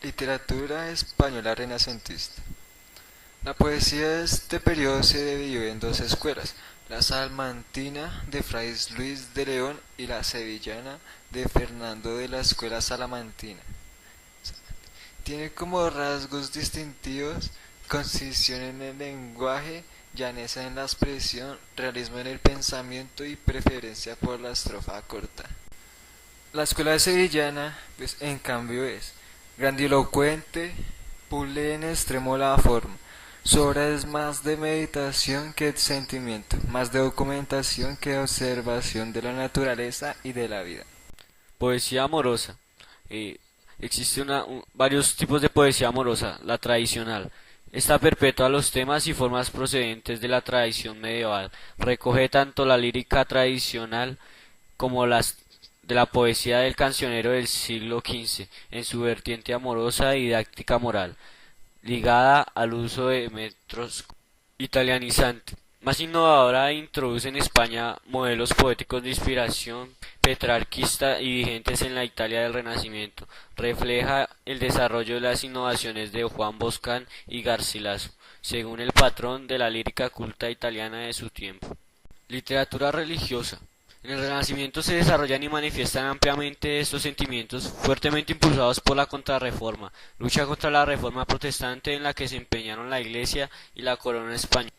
Literatura española renacentista. La poesía de este periodo se dividió en dos escuelas, la salmantina de Fray Luis de León y la sevillana de Fernando de la Escuela Salamantina. Tiene como rasgos distintivos concisión en el lenguaje, llaneza en la expresión, realismo en el pensamiento y preferencia por la estrofa corta. La escuela sevillana, pues, en cambio es grandilocuente, pule en extremo la forma. Su obra es más de meditación que de sentimiento, más de documentación que de observación de la naturaleza y de la vida. Poesía amorosa. Eh, Existe varios tipos de poesía amorosa. La tradicional. Esta perpetúa los temas y formas procedentes de la tradición medieval. Recoge tanto la lírica tradicional como las de la poesía del cancionero del siglo XV, en su vertiente amorosa y didáctica moral, ligada al uso de metros italianizante. Más innovadora, introduce en España modelos poéticos de inspiración petrarquista y vigentes en la Italia del Renacimiento. Refleja el desarrollo de las innovaciones de Juan Boscán y Garcilaso, según el patrón de la lírica culta italiana de su tiempo. Literatura religiosa. En el Renacimiento se desarrollan y manifiestan ampliamente estos sentimientos, fuertemente impulsados por la Contrarreforma, lucha contra la Reforma protestante en la que se empeñaron la Iglesia y la corona española.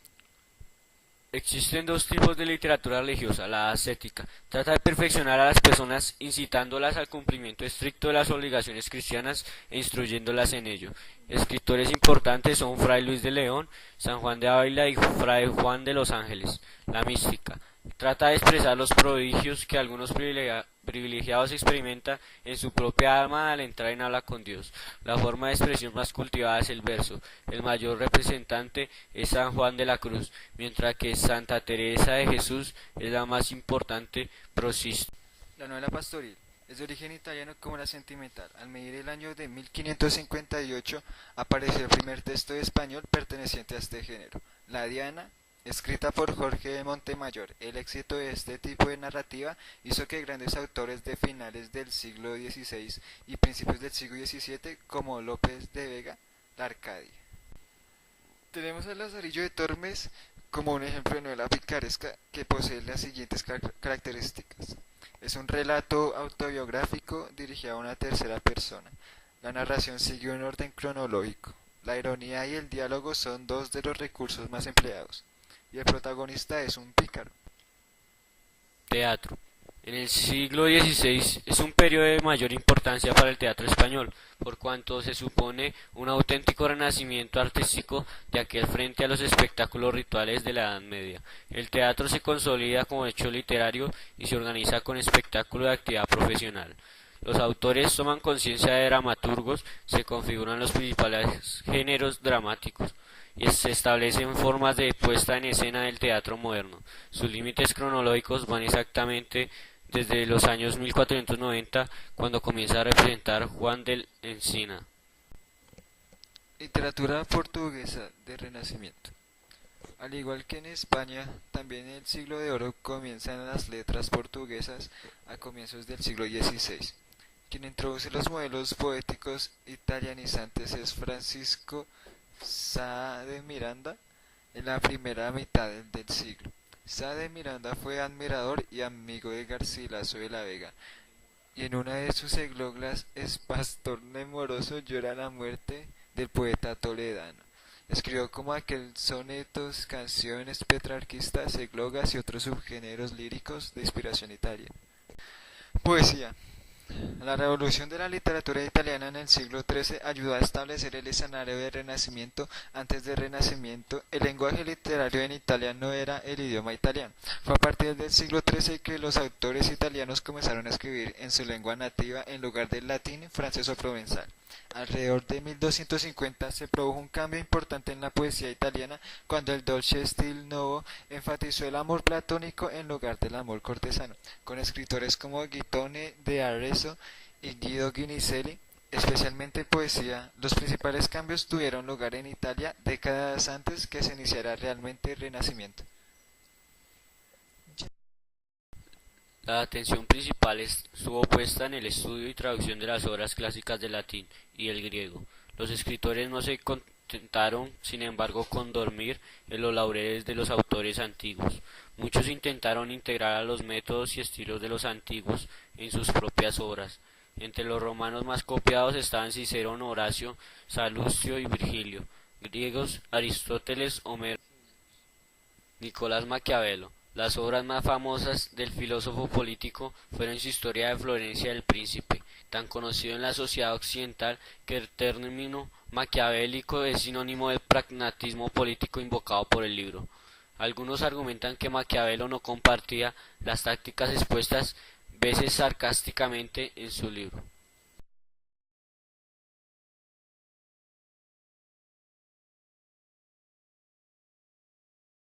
Existen dos tipos de literatura religiosa: la ascética, trata de perfeccionar a las personas incitándolas al cumplimiento estricto de las obligaciones cristianas e instruyéndolas en ello. Escritores importantes son Fray Luis de León, San Juan de Ávila y Fray Juan de los Ángeles. La mística trata de expresar los prodigios que algunos privilegiados experimentan en su propia alma al entrar en habla con Dios. La forma de expresión más cultivada es el verso. El mayor representante es San Juan de la Cruz, mientras que Santa Teresa de Jesús es la más importante prosista. La novela pastoril es de origen italiano como la sentimental. Al medir el año de 1558 apareció el primer texto español perteneciente a este género, La Diana, escrita por Jorge de Montemayor. El éxito de este tipo de narrativa hizo que grandes autores de finales del siglo XVI y principios del siglo XVII, como López de Vega, la Arcadia. Tenemos a Lazarillo de Tormes como un ejemplo de novela picaresca que posee las siguientes características. Es un relato autobiográfico dirigido a una tercera persona. La narración sigue un orden cronológico. La ironía y el diálogo son dos de los recursos más empleados. Y el protagonista es un pícaro. Teatro. En el siglo XVI es un periodo de mayor importancia para el teatro español, por cuanto se supone un auténtico renacimiento artístico de aquel frente a los espectáculos rituales de la Edad Media. El teatro se consolida como hecho literario y se organiza con espectáculo de actividad profesional. Los autores toman conciencia de dramaturgos, se configuran los principales géneros dramáticos y se establecen formas de puesta en escena del teatro moderno. Sus límites cronológicos van exactamente desde los años 1490, cuando comienza a representar Juan del Encina. Literatura portuguesa de Renacimiento. Al igual que en España, también en el siglo de oro comienzan las letras portuguesas a comienzos del siglo XVI. Quien introduce los modelos poéticos italianizantes es Francisco Sá de Miranda en la primera mitad del siglo. Sá de Miranda fue admirador y amigo de Garcilaso de la Vega, y en una de sus egloglas es pastor nemoroso llora la muerte del poeta toledano. Escribió como aquel sonetos, canciones petrarquistas, eglogas y otros subgéneros líricos de inspiración italiana. Poesía. La revolución de la literatura italiana en el siglo XIII ayudó a establecer el escenario del Renacimiento. Antes del Renacimiento, el lenguaje literario en Italia no era el idioma italiano. Fue a partir del siglo XIII que los autores italianos comenzaron a escribir en su lengua nativa en lugar del latín, francés o provenzal. Alrededor de 1250 se produjo un cambio importante en la poesía italiana cuando el Dolce Stil Novo enfatizó el amor platónico en lugar del amor cortesano, con escritores como Gittone de Arezzo y Guido Guinizelli, especialmente en poesía. Los principales cambios tuvieron lugar en Italia décadas antes que se iniciara realmente el Renacimiento. La atención principal estuvo puesta en el estudio y traducción de las obras clásicas del latín y el griego. Los escritores no se contentaron, sin embargo, con dormir en los laureles de los autores antiguos. Muchos intentaron integrar a los métodos y estilos de los antiguos en sus propias obras. Entre los romanos más copiados estaban Cicerón, Horacio, Salustio y Virgilio; griegos, Aristóteles, Homero, Nicolás Maquiavelo. Las obras más famosas del filósofo político fueron su Historia de Florencia del Príncipe, tan conocido en la sociedad occidental que el término maquiavélico es sinónimo del pragmatismo político invocado por el libro. Algunos argumentan que Maquiavelo no compartía las tácticas expuestas veces sarcásticamente en su libro.